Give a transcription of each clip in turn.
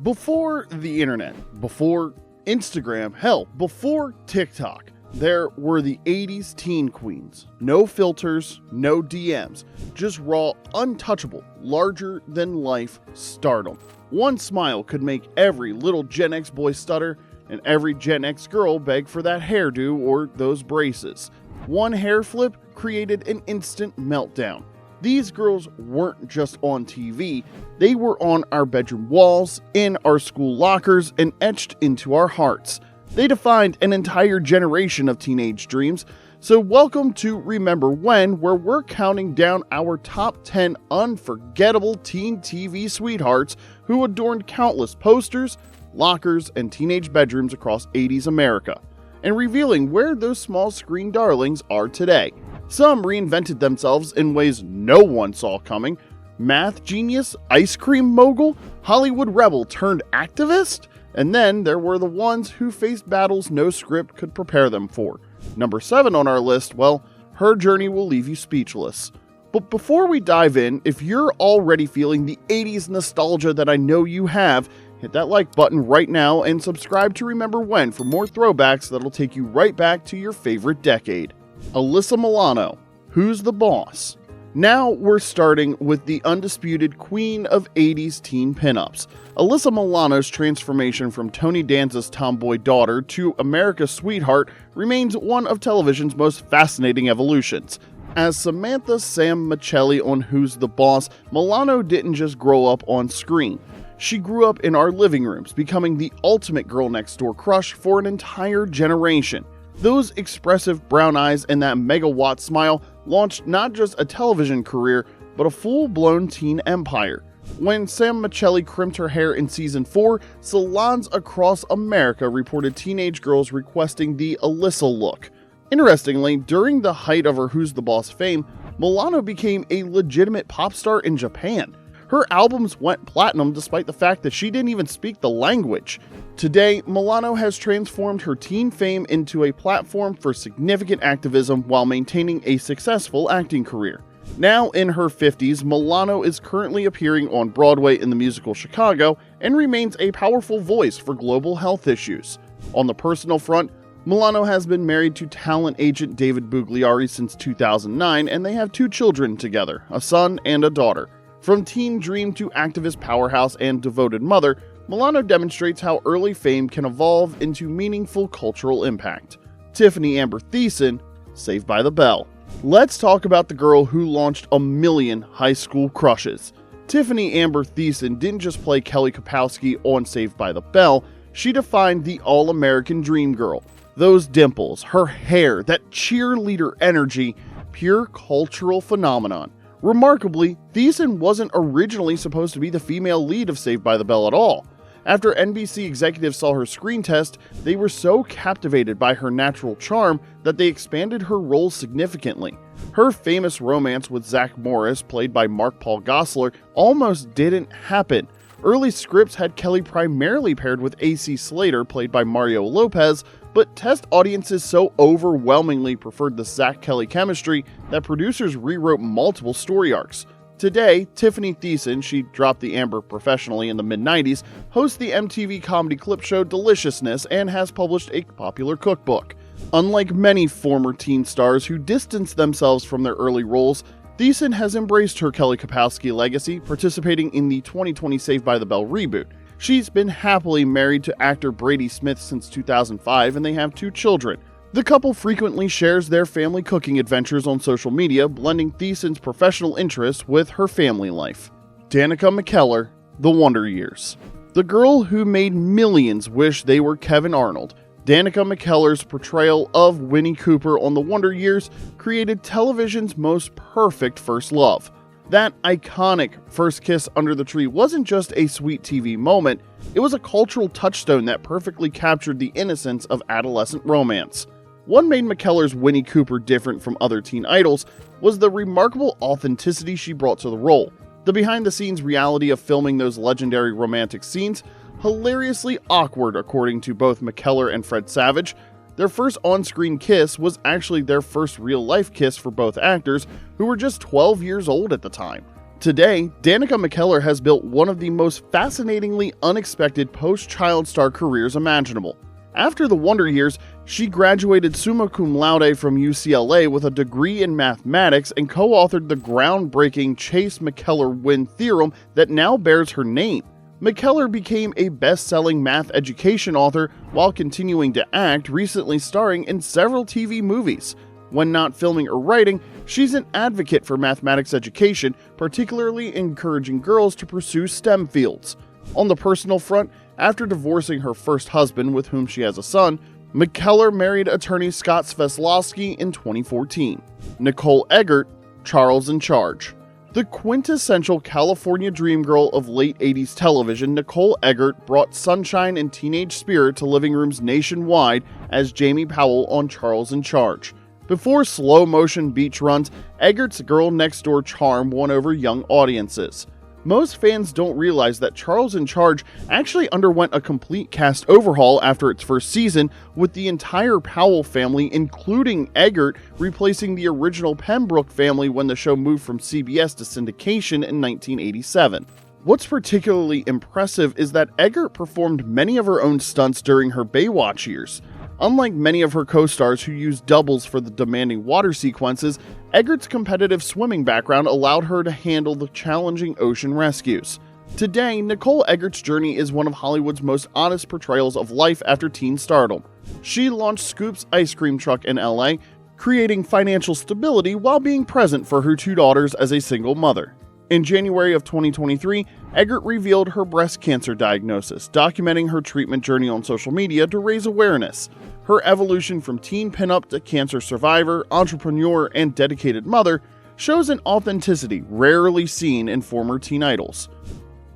Before the internet, before Instagram, hell, before TikTok, there were the 80s teen queens. No filters, no DMs, just raw, untouchable, larger-than-life stardom. One smile could make every little Gen X boy stutter, and every Gen X girl beg for that hairdo or those braces. One hair flip created an instant meltdown. These girls weren't just on TV, they were on our bedroom walls, in our school lockers, and etched into our hearts. They defined an entire generation of teenage dreams, so welcome to Remember When, where we're counting down our top 10 unforgettable teen TV sweethearts who adorned countless posters, lockers, and teenage bedrooms across 80s America, and revealing where those small screen darlings are today. Some reinvented themselves in ways no one saw coming. Math genius, ice cream mogul, Hollywood rebel turned activist? And then there were the ones who faced battles no script could prepare them for. Number 7 on our list, well, her journey will leave you speechless. But before we dive in, if you're already feeling the 80s nostalgia that I know you have, hit that like button right now and subscribe to Remember When for more throwbacks that'll take you right back to your favorite decade. Alyssa Milano, Who's the Boss? Now we're starting with the undisputed queen of 80s teen pinups. Alyssa Milano's transformation from Tony Danza's tomboy daughter to America's sweetheart remains one of television's most fascinating evolutions. As Samantha Sam Michelli on Who's the Boss, Milano didn't just grow up on screen. She grew up in our living rooms, becoming the ultimate girl next door crush for an entire generation. Those expressive brown eyes and that megawatt smile launched not just a television career, but a full-blown teen empire. When Sam Michelli crimped her hair in season 4, salons across America reported teenage girls requesting the Alyssa look. Interestingly, during the height of her Who's the Boss fame, Milano became a legitimate pop star in Japan. Her albums went platinum despite the fact that she didn't even speak the language. Today, Milano has transformed her teen fame into a platform for significant activism while maintaining a successful acting career. Now in her 50s, Milano is currently appearing on Broadway in the musical Chicago and remains a powerful voice for global health issues. On the personal front, Milano has been married to talent agent David Bugliari since 2009, and they have 2 children together, a son and a daughter. From teen dream to activist powerhouse and devoted mother, Milano demonstrates how early fame can evolve into meaningful cultural impact. Tiffani-Amber Thiessen, Saved by the Bell. Let's talk about the girl who launched a million high school crushes. Tiffani-Amber Thiessen didn't just play Kelly Kapowski on Saved by the Bell, she defined the all-American dream girl. Those dimples, her hair, that cheerleader energy, pure cultural phenomenon. Remarkably, Thiessen wasn't originally supposed to be the female lead of Saved by the Bell at all. After NBC executives saw her screen test, they were so captivated by her natural charm that they expanded her role significantly. Her famous romance with Zach Morris, played by Mark Paul Gosselaar, almost didn't happen. Early scripts had Kelly primarily paired with AC Slater, played by Mario Lopez, but test audiences so overwhelmingly preferred the Zach-Kelly chemistry that producers rewrote multiple story arcs. Today, Tiffani Thiessen, she dropped the amber professionally in the mid-90s, hosts the MTV comedy clip show Deliciousness and has published a popular cookbook. Unlike many former teen stars who distanced themselves from their early roles, Thiessen has embraced her Kelly Kapowski legacy, participating in the 2020 Saved by the Bell reboot. She's been happily married to actor Brady Smith since 2005, and they have 2 children. The couple frequently shares their family cooking adventures on social media, blending Thiessen's professional interests with her family life. Danica McKellar, The Wonder Years. The girl who made millions wish they were Kevin Arnold, Danica McKellar's portrayal of Winnie Cooper on The Wonder Years created television's most perfect first love. That iconic first kiss under the tree wasn't just a sweet TV moment, it was a cultural touchstone that perfectly captured the innocence of adolescent romance. What made McKellar's Winnie Cooper different from other teen idols was the remarkable authenticity she brought to the role. The behind-the-scenes reality of filming those legendary romantic scenes, hilariously awkward according to both McKellar and Fred Savage. Their first on-screen kiss was actually their first real-life kiss for both actors, who were just 12 years old at the time. Today, Danica McKellar has built one of the most fascinatingly unexpected post-child star careers imaginable. After the Wonder Years, she graduated summa cum laude from UCLA with a degree in mathematics and co-authored the groundbreaking Chase-McKellar-Wynn theorem that now bears her name. McKellar became a best-selling math education author while continuing to act, recently starring in several TV movies. When not filming or writing, she's an advocate for mathematics education, particularly encouraging girls to pursue STEM fields. On the personal front, after divorcing her first husband, with whom she has a son, McKellar married attorney Scott Svetlowski in 2014. Nicole Eggert, Charles in Charge. The quintessential California dream girl of late 80s television, Nicole Eggert brought sunshine and teenage spirit to living rooms nationwide as Jamie Powell on Charles in Charge. Before slow-motion beach runs, Eggert's girl-next-door charm won over young audiences. Most fans don't realize that Charles in Charge actually underwent a complete cast overhaul after its first season, with the entire Powell family, including Eggert, replacing the original Pembroke family when the show moved from CBS to syndication in 1987. What's particularly impressive is that Eggert performed many of her own stunts during her Baywatch years. Unlike many of her co-stars who used doubles for the demanding water sequences, Eggert's competitive swimming background allowed her to handle the challenging ocean rescues. Today, Nicole Eggert's journey is one of Hollywood's most honest portrayals of life after teen stardom. She launched Scoop's ice cream truck in LA, creating financial stability while being present for her two daughters as a single mother. In January of 2023, Eggert revealed her breast cancer diagnosis, documenting her treatment journey on social media to raise awareness. Her evolution from teen pinup to cancer survivor, entrepreneur, and dedicated mother shows an authenticity rarely seen in former teen idols.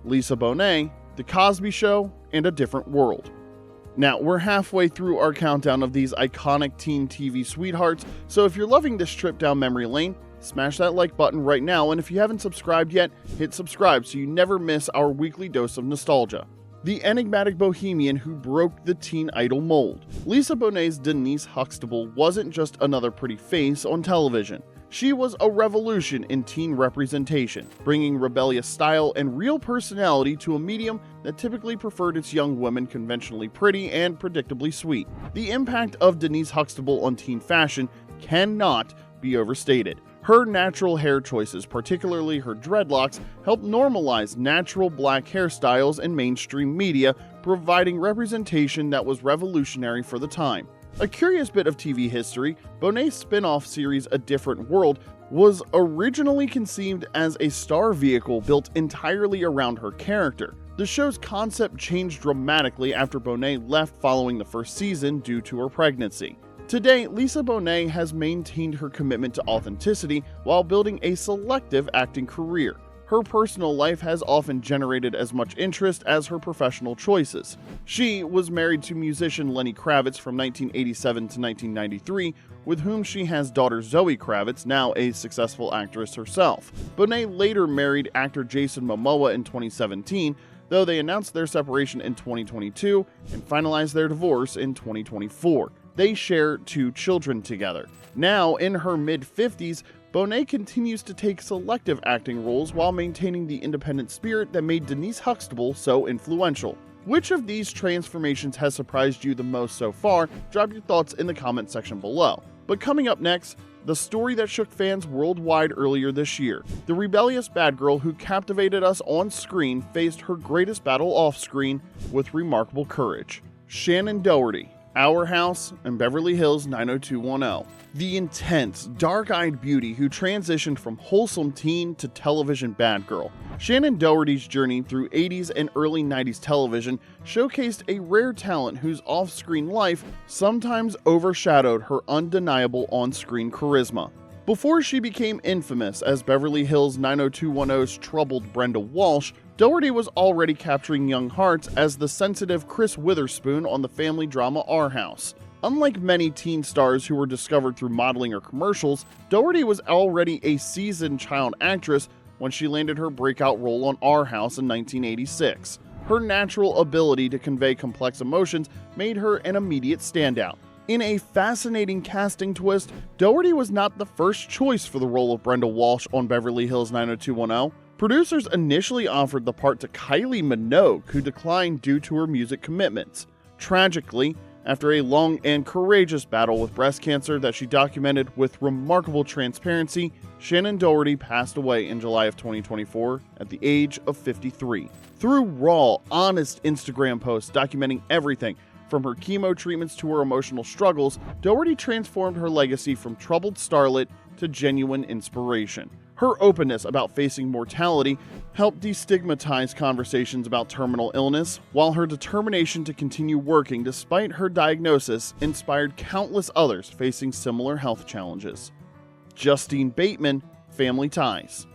Lisa Bonet, The Cosby Show, and A Different World. Now, we're halfway through our countdown of these iconic teen TV sweethearts, so if you're loving this trip down memory lane, smash that like button right now, and if you haven't subscribed yet, hit subscribe so you never miss our weekly dose of nostalgia. The enigmatic bohemian who broke the teen idol mold. Lisa Bonet's Denise Huxtable wasn't just another pretty face on television. She was a revolution in teen representation, bringing rebellious style and real personality to a medium that typically preferred its young women conventionally pretty and predictably sweet. The impact of Denise Huxtable on teen fashion cannot be overstated. Her natural hair choices, particularly her dreadlocks, helped normalize natural black hairstyles in mainstream media, providing representation that was revolutionary for the time. A curious bit of TV history, Bonet's spin-off series A Different World was originally conceived as a star vehicle built entirely around her character. The show's concept changed dramatically after Bonet left following the first season due to her pregnancy. Today, Lisa Bonet has maintained her commitment to authenticity while building a selective acting career. Her personal life has often generated as much interest as her professional choices. She was married to musician Lenny Kravitz from 1987 to 1993, with whom she has daughter Zoe Kravitz, now a successful actress herself. Bonet later married actor Jason Momoa in 2017, though they announced their separation in 2022 and finalized their divorce in 2024. They share 2 children together. Now, in her mid-50s, Bonet continues to take selective acting roles while maintaining the independent spirit that made Denise Huxtable so influential. Which of these transformations has surprised you the most so far? Drop your thoughts in the comment section below. But coming up next, the story that shook fans worldwide earlier this year. The rebellious bad girl who captivated us on screen faced her greatest battle off-screen with remarkable courage. Shannen Doherty, Our House, and Beverly Hills 90210. The intense, dark-eyed beauty who transitioned from wholesome teen to television bad girl. Shannen Doherty's journey through 80s and early 90s television showcased a rare talent whose off-screen life sometimes overshadowed her undeniable on-screen charisma. Before she became infamous as Beverly Hills 90210's troubled Brenda Walsh, Doherty was already capturing young hearts as the sensitive Chris Witherspoon on the family drama Our House. Unlike many teen stars who were discovered through modeling or commercials, Doherty was already a seasoned child actress when she landed her breakout role on Our House in 1986. Her natural ability to convey complex emotions made her an immediate standout. In a fascinating casting twist, Doherty was not the first choice for the role of Brenda Walsh on Beverly Hills 90210. Producers initially offered the part to Kylie Minogue, who declined due to her music commitments. Tragically, after a long and courageous battle with breast cancer that she documented with remarkable transparency, Shannen Doherty passed away in July of 2024 at the age of 53. Through raw, honest Instagram posts documenting everything from her chemo treatments to her emotional struggles, Doherty transformed her legacy from troubled starlet to genuine inspiration. Her openness about facing mortality helped destigmatize conversations about terminal illness, while her determination to continue working despite her diagnosis inspired countless others facing similar health challenges. Justine Bateman, Family Ties.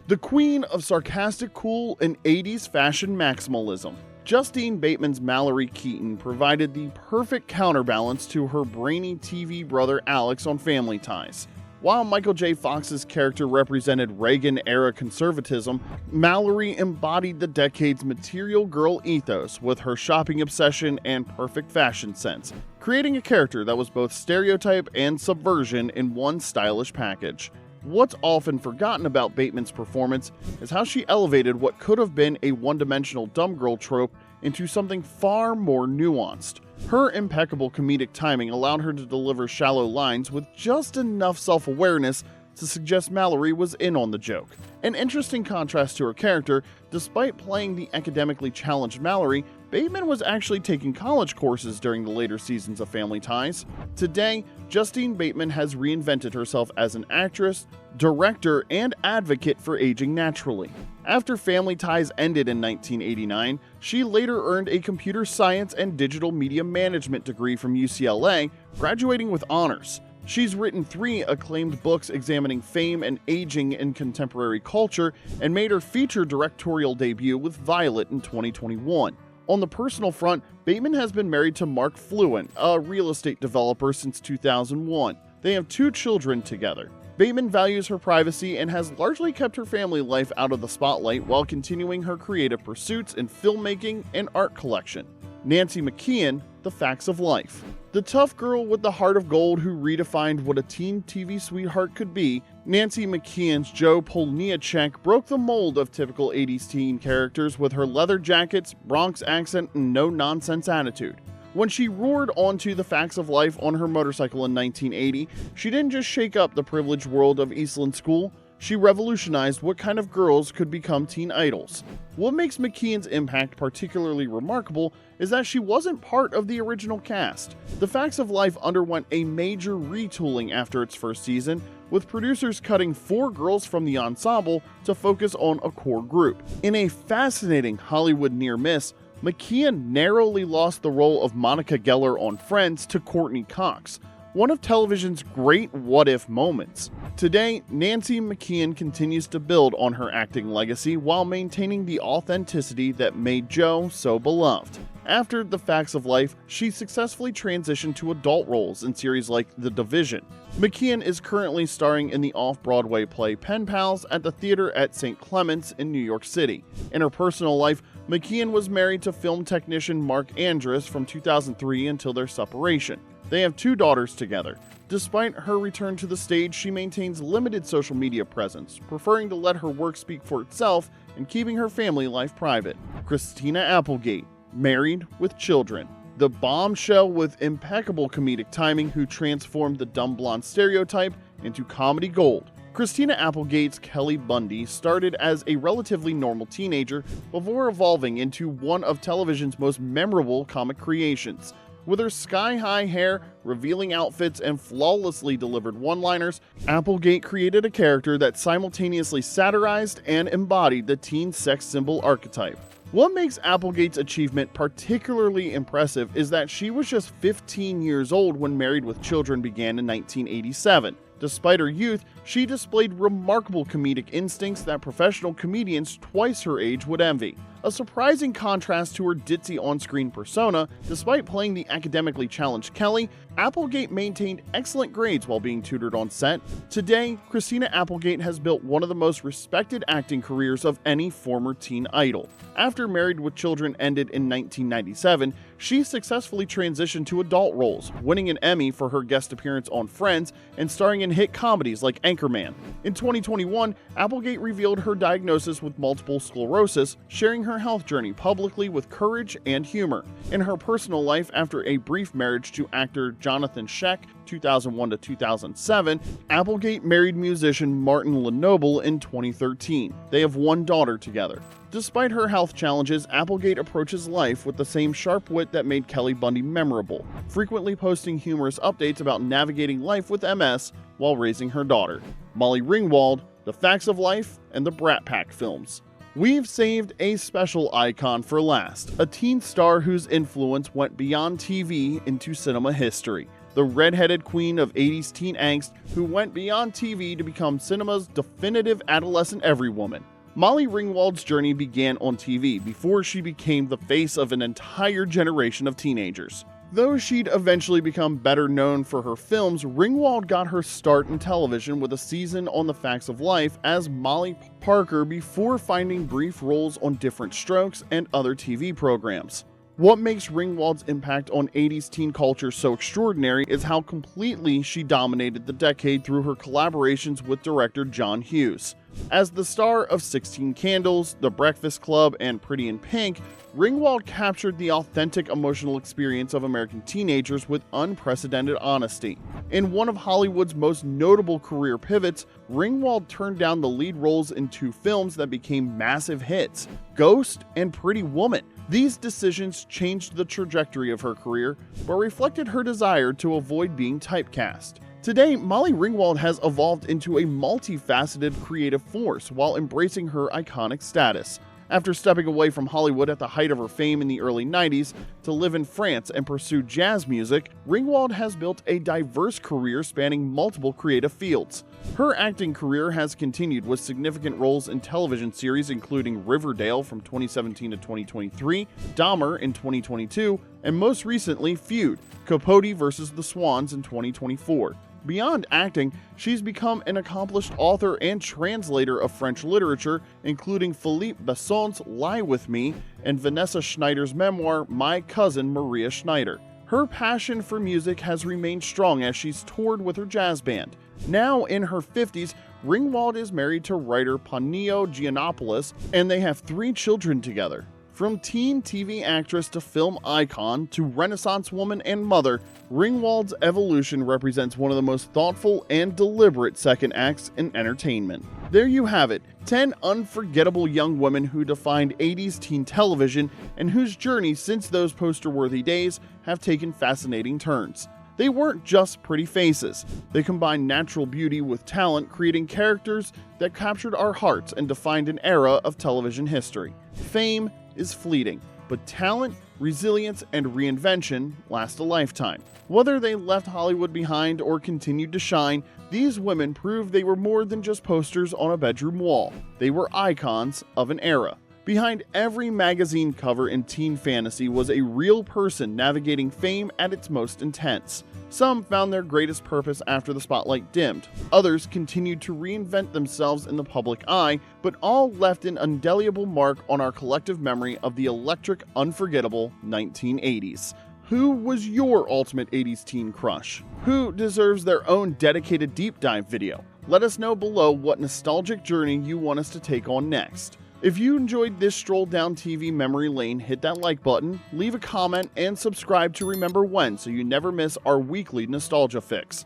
The queen of sarcastic cool and 80s fashion maximalism, Justine Bateman's Mallory Keaton provided the perfect counterbalance to her brainy TV brother Alex on Family Ties. While Michael J. Fox's character represented Reagan-era conservatism, Mallory embodied the decade's material girl ethos with her shopping obsession and perfect fashion sense, creating a character that was both stereotype and subversion in one stylish package. What's often forgotten about Bateman's performance is how she elevated what could have been a one-dimensional dumb girl trope into something far more nuanced. Her impeccable comedic timing allowed her to deliver shallow lines with just enough self-awareness to suggest Mallory was in on the joke. An interesting contrast to her character, despite playing the academically challenged Mallory, Bateman was actually taking college courses during the later seasons of Family Ties. Today, Justine Bateman has reinvented herself as an actress, director, and advocate for aging naturally. After Family Ties ended in 1989, she later earned a computer science and digital media management degree from UCLA, graduating with honors. She's written 3 acclaimed books examining fame and aging in contemporary culture, and made her feature directorial debut with Violet in 2021. On the personal front, Bateman has been married to Mark Fluent, a real estate developer, since 2001. They have 2 children together. Bateman values her privacy and has largely kept her family life out of the spotlight while continuing her creative pursuits in filmmaking and art collection. Nancy McKeon, The Facts of Life. The tough girl with the heart of gold who redefined what a teen TV sweetheart could be, Nancy McKeon's Joe Polniacek broke the mold of typical 80s teen characters with her leather jackets, Bronx accent, and no-nonsense attitude. When she roared onto The Facts of Life on her motorcycle in 1980, she didn't just shake up the privileged world of Eastland School, she revolutionized what kind of girls could become teen idols. What makes McKeon's impact particularly remarkable is that she wasn't part of the original cast. The Facts of Life underwent a major retooling after its first season, with producers cutting 4 girls from the ensemble to focus on a core group. In a fascinating Hollywood near miss, McKeon narrowly lost the role of Monica Geller on Friends to Courtney Cox, one of television's great what-if moments. Today, Nancy McKeon continues to build on her acting legacy while maintaining the authenticity that made Joe so beloved. After The Facts of Life, she successfully transitioned to adult roles in series like The Division. McKeon is currently starring in the off-Broadway play Pen Pals at the theater at St. Clement's in New York City. In her personal life, McKeon was married to film technician Mark Andrus from 2003 until their separation. They have 2 daughters together. Despite her return to the stage, she maintains limited social media presence, preferring to let her work speak for itself and keeping her family life private. Christina Applegate, married with children. The bombshell with impeccable comedic timing who transformed the dumb blonde stereotype into comedy gold. Christina Applegate's Kelly Bundy started as a relatively normal teenager before evolving into one of television's most memorable comic creations. With her sky-high hair, revealing outfits, and flawlessly delivered one-liners, Applegate created a character that simultaneously satirized and embodied the teen sex symbol archetype. What makes Applegate's achievement particularly impressive is that she was just 15 years old when Married with Children began in 1987. Despite her youth, she displayed remarkable comedic instincts that professional comedians twice her age would envy. A surprising contrast to her ditzy on-screen persona, despite playing the academically challenged Kelly, Applegate maintained excellent grades while being tutored on set. Today, Christina Applegate has built one of the most respected acting careers of any former teen idol. After Married with Children ended in 1997, she successfully transitioned to adult roles, winning an Emmy for her guest appearance on Friends and starring in hit comedies like Anchorman Anchorman. In 2021, Applegate revealed her diagnosis with multiple sclerosis, sharing her health journey publicly with courage and humor. In her personal life, after a brief marriage to actor Jonathan Sheck, 2001 to 2007, Applegate married musician Martin Lenoble in 2013. They have one daughter together. Despite her health challenges, Applegate approaches life with the same sharp wit that made Kelly Bundy memorable, frequently posting humorous updates about navigating life with MS while raising her daughter. Molly Ringwald, The Facts of Life, and the Brat Pack films. We've saved a special icon for last, a teen star whose influence went beyond TV into cinema history. The redheaded queen of 80s teen angst who went beyond TV to become cinema's definitive adolescent everywoman. Molly Ringwald's journey began on TV before she became the face of an entire generation of teenagers. Though she'd eventually become better known for her films, Ringwald got her start in television with a season on The Facts of Life as Molly Parker before finding brief roles on Different Strokes and other TV programs. What makes Ringwald's impact on 80s teen culture so extraordinary is how completely she dominated the decade through her collaborations with director John Hughes. As the star of 16 Candles, The Breakfast Club, and Pretty in Pink, Ringwald captured the authentic emotional experience of American teenagers with unprecedented honesty. In one of Hollywood's most notable career pivots, Ringwald turned down the lead roles in two films that became massive hits, Ghost and Pretty Woman. These decisions changed the trajectory of her career, but reflected her desire to avoid being typecast. Today, Molly Ringwald has evolved into a multifaceted creative force while embracing her iconic status. After stepping away from Hollywood at the height of her fame in the early 90s to live in France and pursue jazz music, Ringwald has built a diverse career spanning multiple creative fields. Her acting career has continued with significant roles in television series including Riverdale from 2017 to 2023, Dahmer in 2022, and most recently Feud, Capote vs. the Swans in 2024. Beyond acting, she's become an accomplished author and translator of French literature, including Philippe Besson's Lie With Me and Vanessa Schneider's memoir, My Cousin Maria Schneider. Her passion for music has remained strong as she's toured with her jazz band. Now in her 50s, Ringwald is married to writer Ponio Giannopoulos, and they have 3 children together. From teen TV actress to film icon to Renaissance woman and mother, Ringwald's evolution represents one of the most thoughtful and deliberate second acts in entertainment. There you have it, 10 unforgettable young women who defined 80s teen television and whose journeys since those poster-worthy days have taken fascinating turns. They weren't just pretty faces. They combined natural beauty with talent, creating characters that captured our hearts and defined an era of television history. Fame is fleeting, but talent, resilience, and reinvention last a lifetime. Whether they left Hollywood behind or continued to shine, these women proved they were more than just posters on a bedroom wall. They were icons of an era. Behind every magazine cover in teen fantasy was a real person navigating fame at its most intense. Some found their greatest purpose after the spotlight dimmed. Others continued to reinvent themselves in the public eye, but all left an indelible mark on our collective memory of the electric, unforgettable 1980s. Who was your ultimate 80s teen crush? Who deserves their own dedicated deep dive video? Let us know below what nostalgic journey you want us to take on next. If you enjoyed this stroll down TV memory lane, hit that like button, leave a comment, and subscribe to Remember When so you never miss our weekly nostalgia fix.